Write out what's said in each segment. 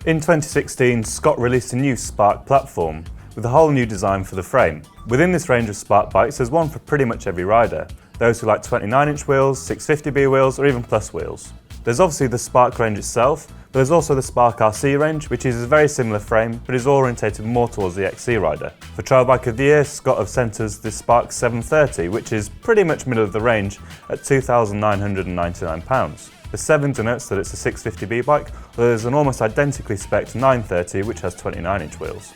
In 2016, Scott released a new Spark platform with a whole new design for the frame. Within this range of Spark bikes, there's one for pretty much every rider. Those who like 29-inch wheels, 650B wheels, or even plus wheels. There's obviously the Spark range itself, but there's also the Spark RC range, which is a very similar frame, but is orientated more towards the XC rider. For Trail Bike of the Year, Scott have sent us the Spark 730, which is pretty much middle of the range at £2,999. The 7 denotes that it's a 650B bike, although there's an almost identically spec'd 930 which has 29-inch wheels.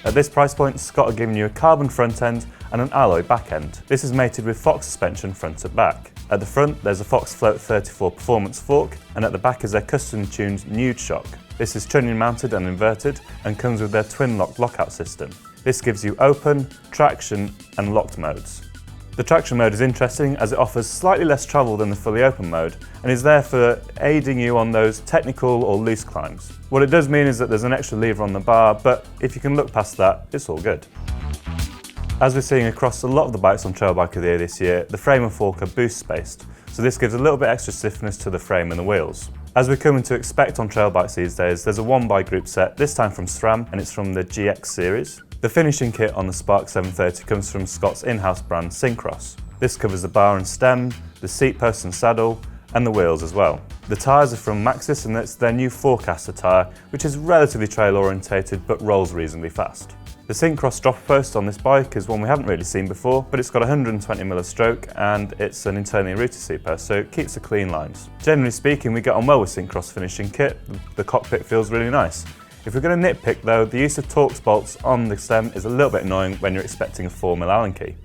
At this price point, Scott are giving you a carbon front end and an alloy back end. This is mated with Fox suspension front to back. At the front, there's a Fox Float 34 performance fork, and at the back is their custom-tuned Nude shock. This is trunnion mounted and inverted, and comes with their twin-lock lockout system. This gives you open, traction, and locked modes. The traction mode is interesting as it offers slightly less travel than the fully open mode and is there for aiding you on those technical or loose climbs. What it does mean is that there's an extra lever on the bar, but if you can look past that, it's all good. As we're seeing across a lot of the bikes on Trail Bike of the Year this year, the frame and fork are boost spaced, so this gives a little bit extra stiffness to the frame and the wheels. As we're coming to expect on trail bikes these days, there's a 1x group set, this time from SRAM, and it's from the GX series. The finishing kit on the Spark 730 comes from Scott's in-house brand Syncross. This covers the bar and stem, the seat post and saddle, and the wheels as well. The tyres are from Maxxis and it's their new Forecaster tyre, which is relatively trail orientated but rolls reasonably fast. The Syncross dropper post on this bike is one we haven't really seen before, but it's got 120mm of stroke and it's an internally routed seat post, so it keeps the clean lines. Generally speaking, we get on well with Syncross finishing kit. The cockpit feels really nice. If we're going to nitpick though, the use of Torx bolts on the stem is a little bit annoying when you're expecting a 4mm Allen key.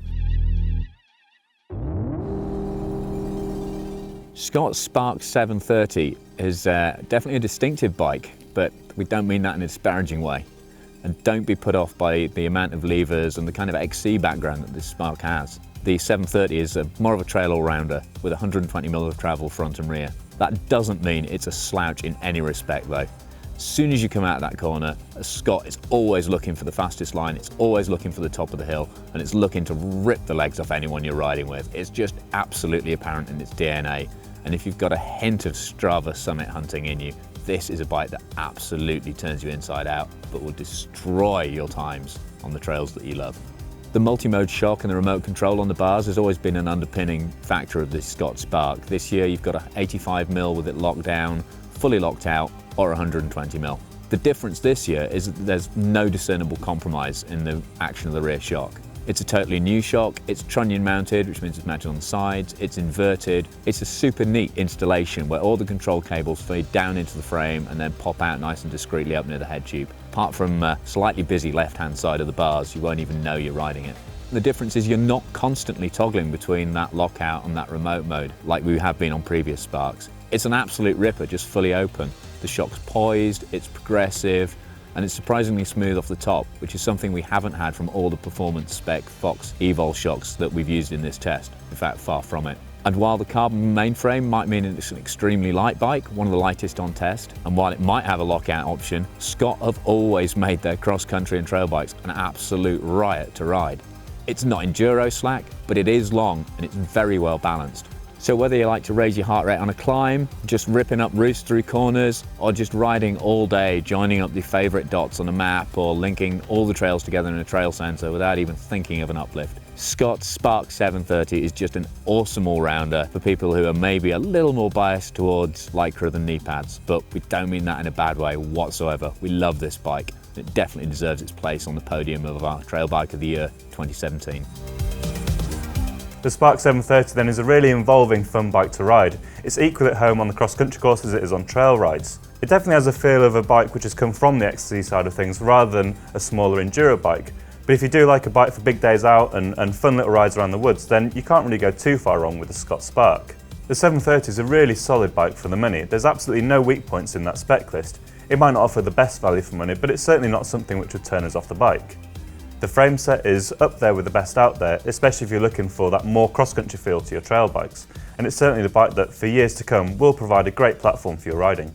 Scott's Spark 730 is definitely a distinctive bike, but we don't mean that in a disparaging way. And don't be put off by the amount of levers and the kind of XC background that this Spark has. The 730 is more of a trail all-rounder with 120mm of travel front and rear. That doesn't mean it's a slouch in any respect though. As soon as you come out of that corner, Scott is always looking for the fastest line, it's always looking for the top of the hill, and it's looking to rip the legs off anyone you're riding with. It's just absolutely apparent in its DNA. And if you've got a hint of Strava summit hunting in you, this is a bike that absolutely turns you inside out, but will destroy your times on the trails that you love. The multi-mode shock and the remote control on the bars has always been an underpinning factor of this Scott Spark. This year you've got a 85mm with it locked down, fully locked out, or 120mm. The difference this year is that there's no discernible compromise in the action of the rear shock. It's a totally new shock, it's trunnion mounted, which means it's mounted on the sides, it's inverted. It's a super neat installation where all the control cables feed down into the frame and then pop out nice and discreetly up near the head tube. Apart from slightly busy left-hand side of the bars, you won't even know you're riding it. The difference is you're not constantly toggling between that lockout and that remote mode like we have been on previous Sparks. It's an absolute ripper, just fully open. The shock's poised, it's progressive, and it's surprisingly smooth off the top, which is something we haven't had from all the performance spec Fox Evol shocks that we've used in this test. In fact, far from it. And while the carbon mainframe might mean it's an extremely light bike, one of the lightest on test, and while it might have a lockout option, Scott have always made their cross-country and trail bikes an absolute riot to ride. It's not enduro slack, but it is long and it's very well balanced. So whether you like to raise your heart rate on a climb, just ripping up roofs through corners, or just riding all day, joining up your favourite dots on a map, or linking all the trails together in a trail centre without even thinking of an uplift, Scott's Spark 730 is just an awesome all-rounder for people who are maybe a little more biased towards Lycra than knee pads, but we don't mean that in a bad way whatsoever. We love this bike. It definitely deserves its place on the podium of our Trail Bike of the Year 2017. The Spark 730 then is a really involving fun bike to ride. It's equally at home on the cross-country course as it is on trail rides. It definitely has a feel of a bike which has come from the XC side of things rather than a smaller enduro bike. But if you do like a bike for big days out and fun little rides around the woods, then you can't really go too far wrong with the Scott Spark. The 730 is a really solid bike for the money. There's absolutely no weak points in that spec list. It might not offer the best value for money, but it's certainly not something which would turn us off the bike. The frame set is up there with the best out there, especially if you're looking for that more cross-country feel to your trail bikes. And it's certainly the bike that, for years to come, will provide a great platform for your riding.